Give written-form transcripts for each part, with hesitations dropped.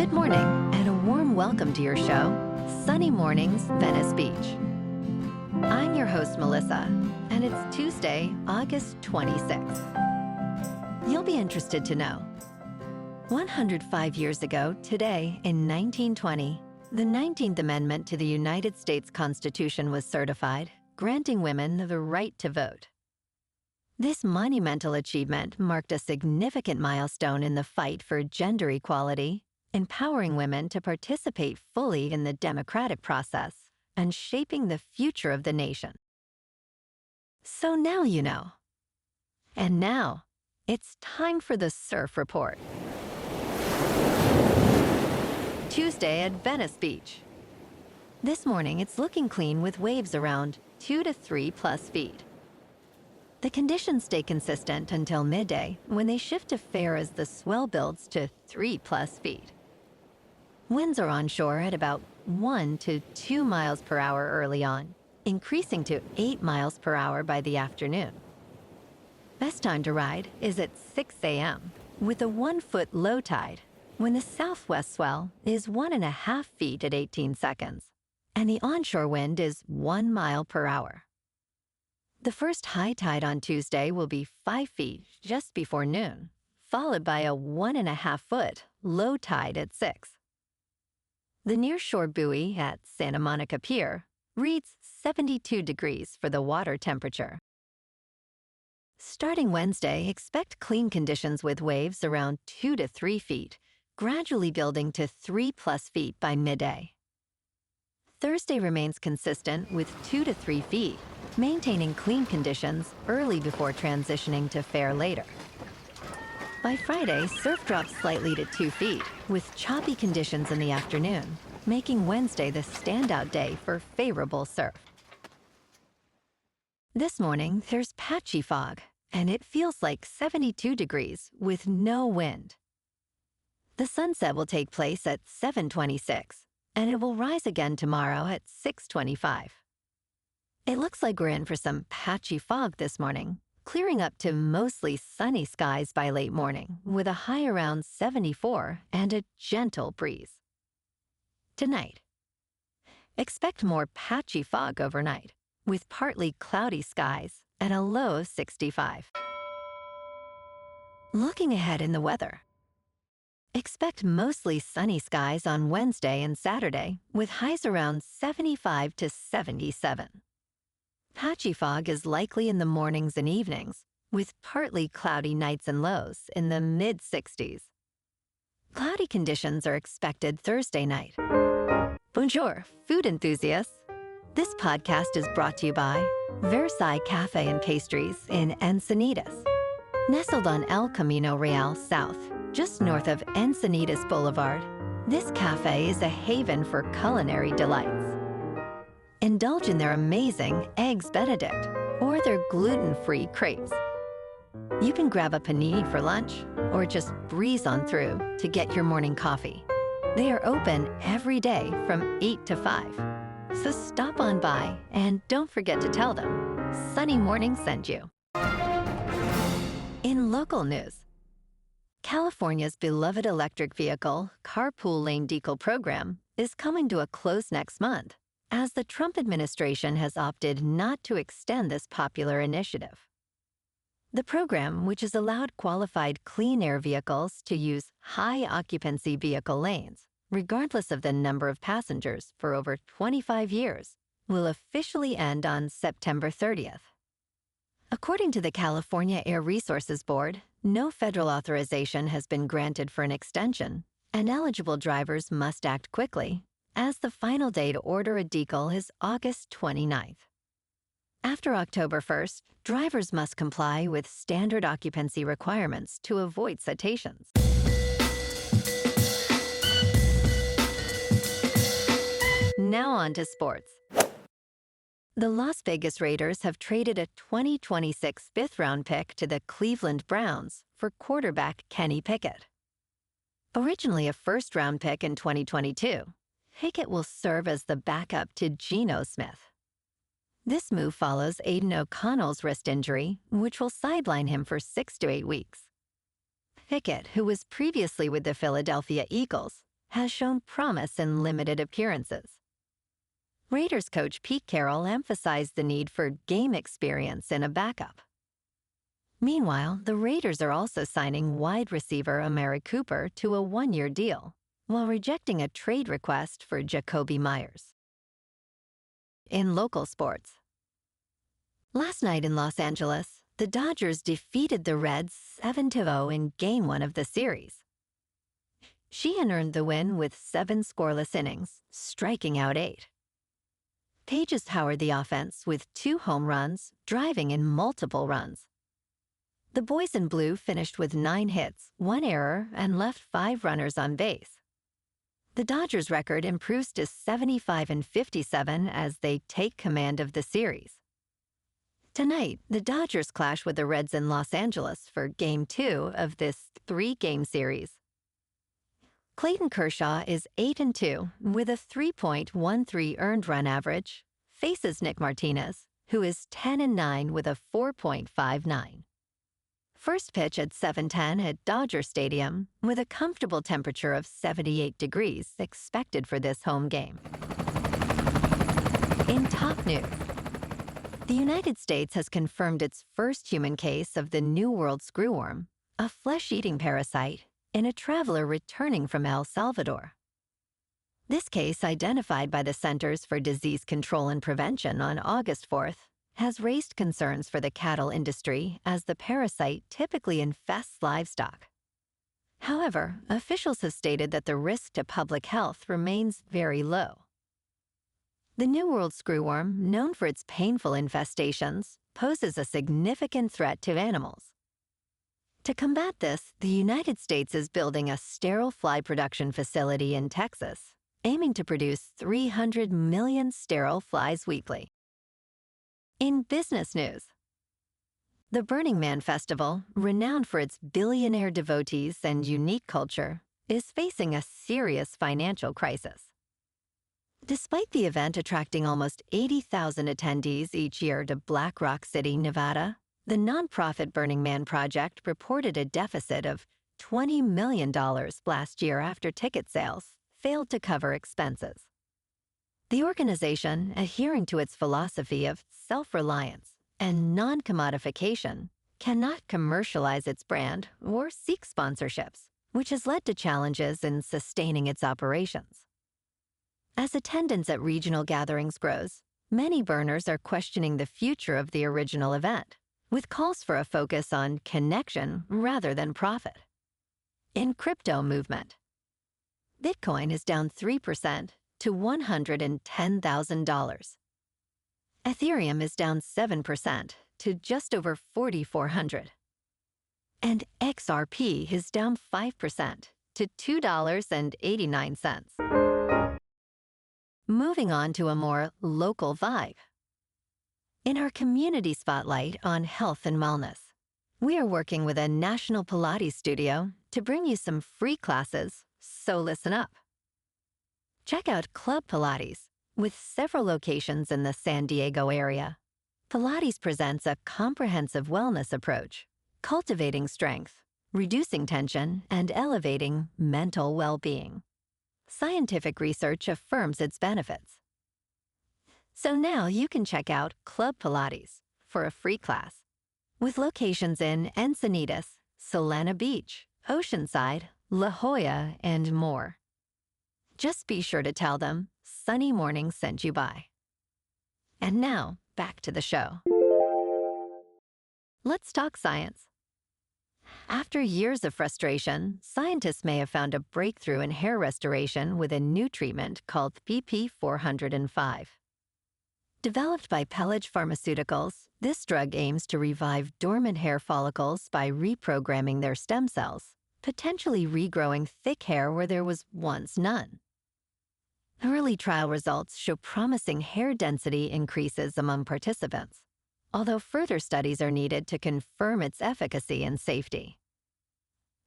Good morning, and a warm welcome to your show, Sunny Mornings, Venice Beach. I'm your host, Melissa, and it's Tuesday, August 26th. You'll be interested to know. 105 years ago, today, in 1920, the 19th Amendment to the United States Constitution was certified, granting women the right to vote. This monumental achievement marked a significant milestone in the fight for gender equality, empowering women to participate fully in the democratic process and shaping the future of the nation. So now you know. And now, it's time for the Surf Report. Tuesday at Venice Beach. This morning, it's looking clean with waves around 2 to 3+ feet. The conditions stay consistent until midday, when they shift to fair as the swell builds to 3+ feet. Winds are onshore at about 1 to 2 miles per hour early on, increasing to 8 miles per hour by the afternoon. Best time to ride is at 6 a.m., with a 1-foot low tide, when the southwest swell is 1.5 feet at 18 seconds, and the onshore wind is 1 mile per hour. The first high tide on Tuesday will be 5 feet just before noon, followed by a 1.5-foot low tide at 6. The nearshore buoy at Santa Monica Pier reads 72 degrees for the water temperature. Starting Wednesday, expect clean conditions with waves around 2 to 3 feet, gradually building to 3+ feet by midday. Thursday remains consistent with 2 to 3 feet, maintaining clean conditions early before transitioning to fair later. By Friday, surf drops slightly to 2 feet, with choppy conditions in the afternoon, making Wednesday the standout day for favorable surf. This morning, there's patchy fog, and it feels like 72 degrees with no wind. The sunset will take place at 7:26, and it will rise again tomorrow at 6:25. It looks like we're in for some patchy fog this morning, clearing up to mostly sunny skies by late morning, with a high around 74 and a gentle breeze. Tonight, expect more patchy fog overnight, with partly cloudy skies and a low of 65. Looking ahead in the weather, expect mostly sunny skies on Wednesday and Saturday, with highs around 75 to 77. Patchy fog is likely in the mornings and evenings, with partly cloudy nights and lows in the mid-60s. Cloudy conditions are expected Thursday night. Bonjour, food enthusiasts. This podcast is brought to you by Versailles Cafe and Pastries in Encinitas. Nestled on El Camino Real South, just north of Encinitas Boulevard, this cafe is a haven for culinary delights. Indulge in their amazing Eggs Benedict or their gluten-free crepes. You can grab a panini for lunch or just breeze on through to get your morning coffee. They are open every day from 8 to 5. So stop on by and don't forget to tell them Sunny Morning sent you. In local news, California's beloved electric vehicle carpool lane decal program is coming to a close next month, as the Trump administration has opted not to extend this popular initiative. The program, which has allowed qualified clean air vehicles to use high-occupancy vehicle lanes, regardless of the number of passengers, for over 25 years, will officially end on September 30th. According to the California Air Resources Board, no federal authorization has been granted for an extension, and eligible drivers must act quickly, as the final day to order a decal is August 29th. After October 1st, drivers must comply with standard occupancy requirements to avoid citations. Now on to sports. The Las Vegas Raiders have traded a 2026 fifth-round pick to the Cleveland Browns for quarterback Kenny Pickett. Originally a first-round pick in 2022, Pickett will serve as the backup to Geno Smith. This move follows Aiden O'Connell's wrist injury, which will sideline him for 6 to 8 weeks. Pickett, who was previously with the Philadelphia Eagles, has shown promise in limited appearances. Raiders coach Pete Carroll emphasized the need for game experience in a backup. Meanwhile, the Raiders are also signing wide receiver Amari Cooper to a one-year deal, while rejecting a trade request for Jacoby Myers. In local sports, last night in Los Angeles, the Dodgers defeated the Reds 7-0 in Game 1 of the series. Sheehan earned the win with 7 scoreless innings, striking out 8. Pages powered the offense with 2 home runs, driving in multiple runs. The boys in blue finished with 9 hits, 1 error, and left 5 runners on base. The Dodgers' record improves to 75-57 as they take command of the series. Tonight, the Dodgers clash with the Reds in Los Angeles for Game 2 of this 3-game series. Clayton Kershaw is 8-2 with a 3.13 earned run average, faces Nick Martinez, who is 10-9 with a 4.59. First pitch at 7:10 at Dodger Stadium, with a comfortable temperature of 78 degrees expected for this home game. In top news, the United States has confirmed its first human case of the New World screwworm, a flesh-eating parasite, in a traveler returning from El Salvador. This case, identified by the Centers for Disease Control and Prevention on August 4th, has raised concerns for the cattle industry as the parasite typically infests livestock. However, officials have stated that the risk to public health remains very low. The New World screwworm, known for its painful infestations, poses a significant threat to animals. To combat this, the United States is building a sterile-fly production facility in Texas, aiming to produce 300 million sterile flies weekly. In business news, the Burning Man Festival, renowned for its billionaire devotees and unique culture, is facing a serious financial crisis. Despite the event attracting almost 80,000 attendees each year to Black Rock City, Nevada, the nonprofit Burning Man Project reported a deficit of $20 million last year after ticket sales failed to cover expenses. The organization, adhering to its philosophy of self-reliance and non-commodification, cannot commercialize its brand or seek sponsorships, which has led to challenges in sustaining its operations. As attendance at regional gatherings grows, many burners are questioning the future of the original event, with calls for a focus on connection rather than profit. In crypto movement, Bitcoin is down 3% to $110,000. Ethereum is down 7% to just over 4,400. And XRP is down 5% to $2.89. Moving on to a more local vibe. In our community spotlight on health and wellness, we are working with a national Pilates studio to bring you some free classes, so listen up. Check out Club Pilates, with several locations in the San Diego area. Pilates presents a comprehensive wellness approach, cultivating strength, reducing tension, and elevating mental well-being. Scientific research affirms its benefits. So now you can check out Club Pilates for a free class, with locations in Encinitas, Solana Beach, Oceanside, La Jolla, and more. Just be sure to tell them Sunny Morning sent you by. And now, back to the show. Let's talk science. After years of frustration, scientists may have found a breakthrough in hair restoration with a new treatment called PP405. Developed by Pelage Pharmaceuticals, this drug aims to revive dormant hair follicles by reprogramming their stem cells, potentially regrowing thick hair where there was once none. Early trial results show promising hair density increases among participants, although further studies are needed to confirm its efficacy and safety.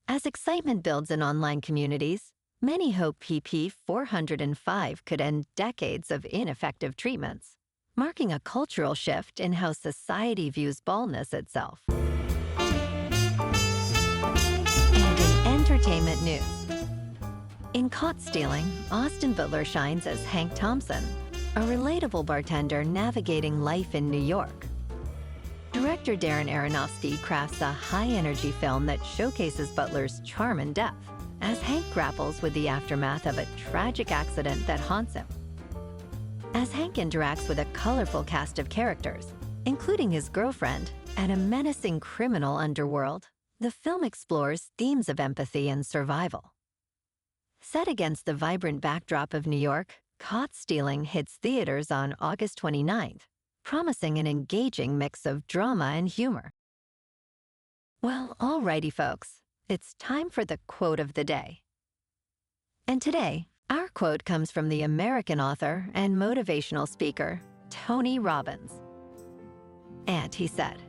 As excitement builds in online communities, many hope PP405 could end decades of ineffective treatments, marking a cultural shift in how society views baldness itself. And in entertainment news, In Caught Stealing, Austin Butler shines as Hank Thompson, a relatable bartender navigating life in New York. Director Darren Aronofsky crafts a high-energy film that showcases Butler's charm and depth as Hank grapples with the aftermath of a tragic accident that haunts him. As Hank interacts with a colorful cast of characters, including his girlfriend and a menacing criminal underworld, the film explores themes of empathy and survival. Set against the vibrant backdrop of New York, Caught Stealing hits theaters on August 29th, promising an engaging mix of drama and humor. Well, alrighty folks, it's time for the quote of the day. And today, our quote comes from the American author and motivational speaker, Tony Robbins. And he said,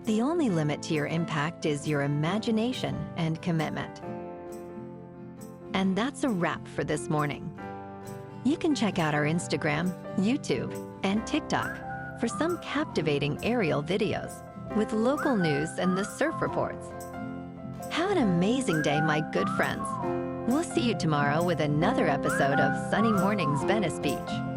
"The only limit to your impact is your imagination and commitment." And that's a wrap for this morning. You can check out our Instagram, YouTube, and TikTok for some captivating aerial videos with local news and the surf reports. Have an amazing day, my good friends. We'll see you tomorrow with another episode of Sunny Mornings Venice Beach.